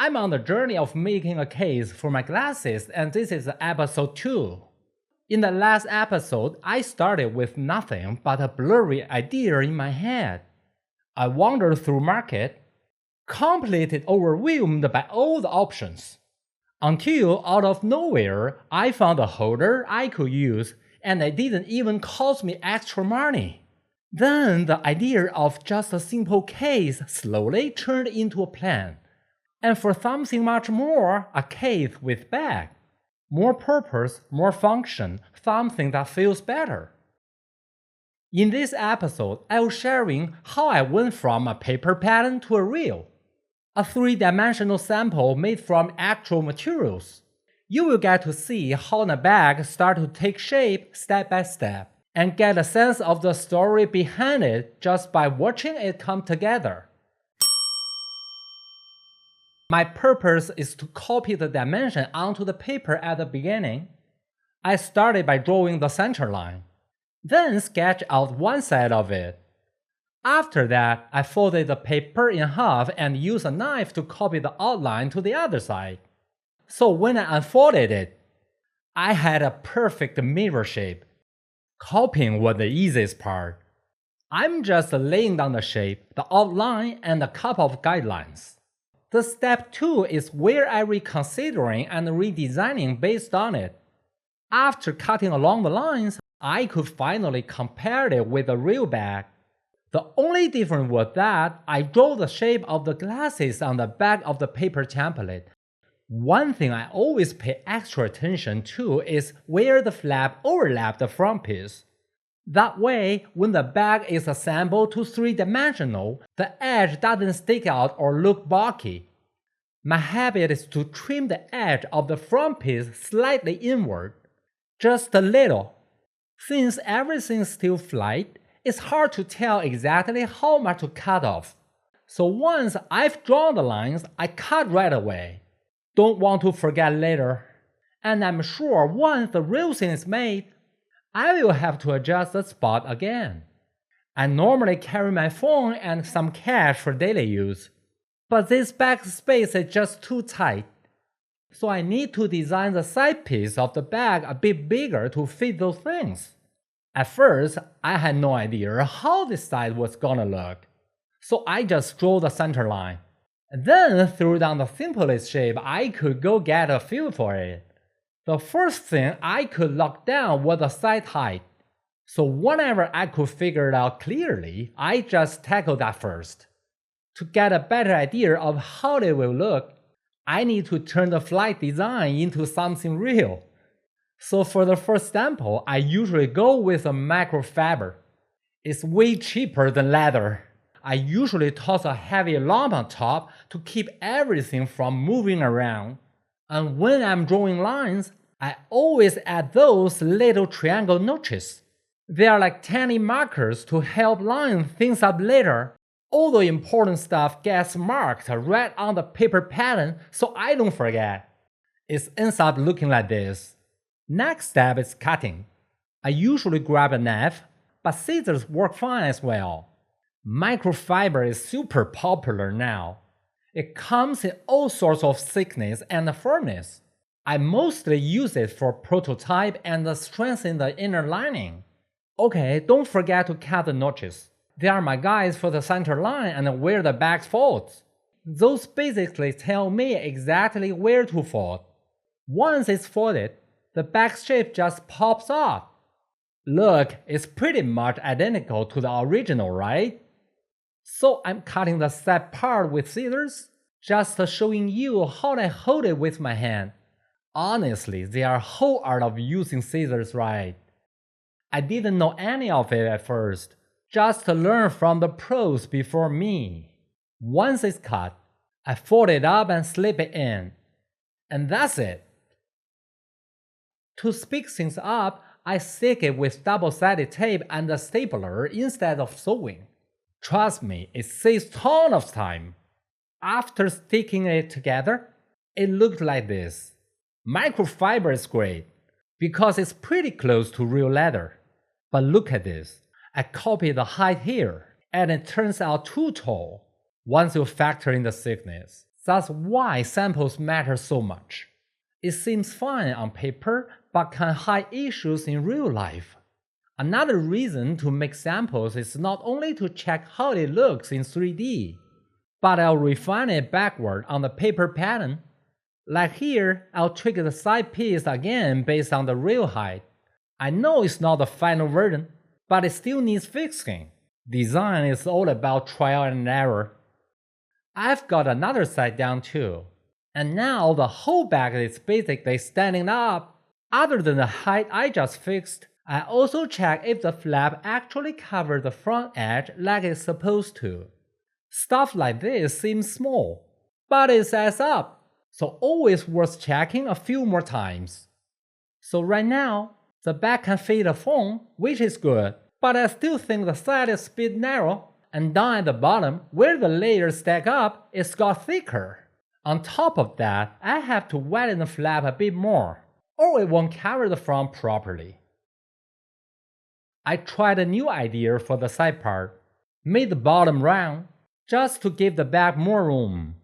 I'm on the journey of making a case for my glasses, and this is episode 2. In the last episode, I started with nothing but a blurry idea in my head. I wandered through market, completely overwhelmed by all the options, until out of nowhere I found a holder I could use, and it didn't even cost me extra money. Then the idea of just a simple case slowly turned into a plan. And for something much more, a case with bag. More purpose, more function, something that feels better. In this episode, I will sharing how I went from a paper pattern to a reel, a 3-dimensional sample made from actual materials. You will get to see how the bag starts to take shape step by step, and get a sense of the story behind it just by watching it come together. My purpose is to copy the dimension onto the paper at the beginning. I started by drawing the center line, then sketch out one side of it. After that, I folded the paper in half and used a knife to copy the outline to the other side. So when I unfolded it, I had a perfect mirror shape. Copying was the easiest part. I'm just laying down the shape, the outline, and a couple of guidelines. The step 2 is where I'm reconsidering and redesigning based on it. After cutting along the lines, I could finally compare it with the real bag. The only difference was that I drew the shape of the glasses on the back of the paper template. One thing I always pay extra attention to is where the flap overlaps the front piece. That way, when the bag is assembled to 3-dimensional, the edge doesn't stick out or look bulky. My habit is to trim the edge of the front piece slightly inward, just a little. Since everything is still flat, it's hard to tell exactly how much to cut off. So once I've drawn the lines, I cut right away. Don't want to forget later. And I'm sure once the real thing is made, I will have to adjust the spot again. I normally carry my phone and some cash for daily use, but this back space is just too tight. So I need to design the side piece of the bag a bit bigger to fit those things. At first, I had no idea how this side was gonna look, so I just drew the center line. Then threw down the simplest shape I could go get a feel for it. The first thing I could lock down was the side height. So whenever I could figure it out clearly, I just tackled that first. To get a better idea of how they will look, I need to turn the flight design into something real. So for the first sample, I usually go with a microfiber. It's way cheaper than leather. I usually toss a heavy lump on top to keep everything from moving around. And when I'm drawing lines, I always add those little triangle notches. They are like tiny markers to help line things up later. All the important stuff gets marked right on the paper pattern so I don't forget. It ends up looking like this. Next step is cutting. I usually grab a knife, but scissors work fine as well. Microfiber is super popular now. It comes in all sorts of thickness and firmness. I mostly use it for prototype and strengthen the inner lining. Okay, don't forget to cut the notches. They are my guides for the center line and where the bag folds. Those basically tell me exactly where to fold. Once it's folded, the bag shape just pops off. Look, it's pretty much identical to the original, right? So I'm cutting the side part with scissors, just showing you how I hold it with my hand. Honestly, they are whole art of using scissors right. I didn't know any of it at first, just learn from the pros before me. Once it's cut, I fold it up and slip it in. And that's it. To speed things up, I stick it with double-sided tape and a stapler instead of sewing. Trust me, it saves tons of time. After sticking it together, it looked like this. Microfiber is great because it's pretty close to real leather. But look at this. I copied the height here, and it turns out too tall once you factor in the thickness. That's why samples matter so much. It seems fine on paper, but can hide issues in real life. Another reason to make samples is not only to check how it looks in 3D, but I'll refine it backward on the paper pattern. Like here, I'll tweak the side piece again based on the real height. I know it's not the final version, but it still needs fixing. Design is all about trial and error. I've got another side down too, and now the whole back is basically standing up. Other than the height I just fixed, I also check if the flap actually covers the front edge like it's supposed to. Stuff like this seems small, but it adds up, so always worth checking a few more times. So right now, the back can fit a phone, which is good, but I still think the side is a bit narrow, and down at the bottom, where the layers stack up, it's got thicker. On top of that, I have to widen the flap a bit more, or it won't cover the front properly. I tried a new idea for the side part, made the bottom round, just to give the back more room.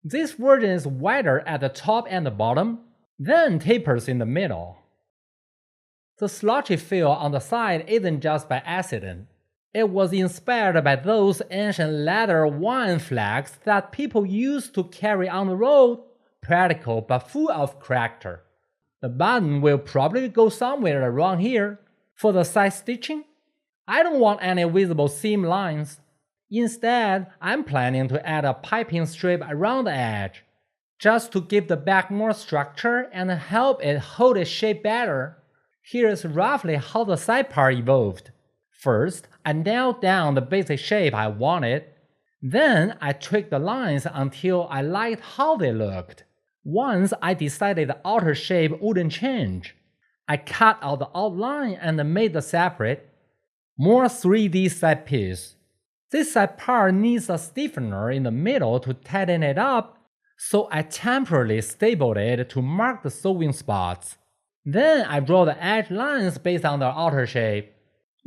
This version is wider at the top and the bottom, then tapers in the middle. The slouchy feel on the side isn't just by accident. It was inspired by those ancient leather wine flags that people used to carry on the road, practical but full of character. The button will probably go somewhere around here. For the side stitching, I don't want any visible seam lines. Instead, I'm planning to add a piping strip around the edge, just to give the back more structure and help it hold its shape better. Here's roughly how the side part evolved. First, I nailed down the basic shape I wanted. Then I tweaked the lines until I liked how they looked. Once I decided the outer shape wouldn't change, I cut out the outline and made the separate, more 3D side piece. This side part needs a stiffener in the middle to tighten it up, so I temporarily stapled it to mark the sewing spots. Then I draw the edge lines based on the outer shape.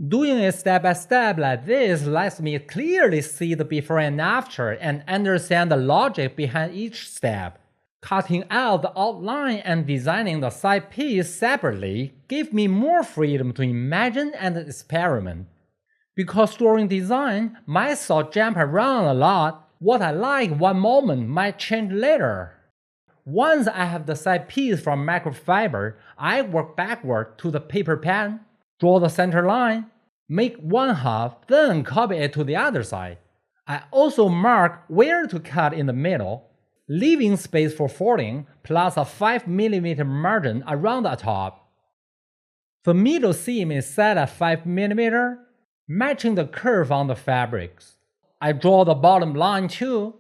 Doing it step by step like this lets me clearly see the before and after and understand the logic behind each step. Cutting out the outline and designing the side piece separately gave me more freedom to imagine and experiment. Because during design, my thoughts jump around a lot. What I like one moment might change later. Once I have the side piece from microfiber, I work backward to the paper pattern, draw the center line, make one half, then copy it to the other side. I also mark where to cut in the middle, leaving space for folding plus a 5mm margin around the top. The middle seam is set at 5mm, matching the curve on the fabrics. I draw the bottom line too.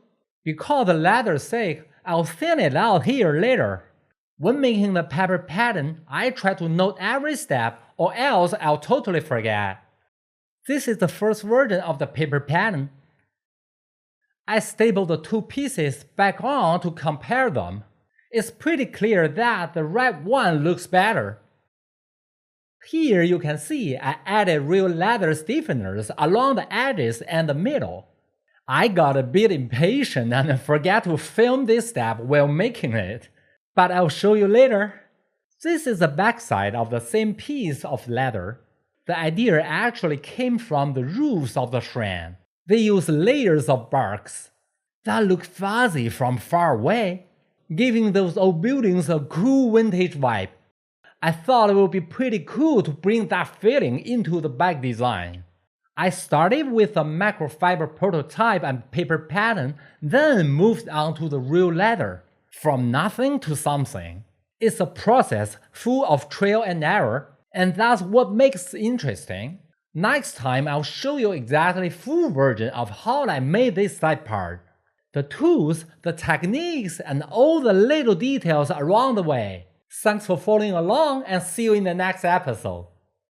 Because the leather's sake, I'll thin it out here later. When making the paper pattern, I try to note every step or else I'll totally forget. This is the first version of the paper pattern. I stapled the two pieces back on to compare them. It's pretty clear that the right one looks better. Here you can see I added real leather stiffeners along the edges and the middle. I got a bit impatient and forgot to film this step while making it, but I'll show you later. This is the backside of the same piece of leather. The idea actually came from the roofs of the shrine. They use layers of barks that look fuzzy from far away, giving those old buildings a cool vintage vibe. I thought it would be pretty cool to bring that feeling into the back design. I started with a microfiber prototype and paper pattern, then moved on to the real leather. From nothing to something. It's a process full of trial and error, and that's what makes it interesting. Next time I'll show you exactly full version of how I made this side part. The tools, the techniques, and all the little details along the way. Thanks for following along and see you in the next episode.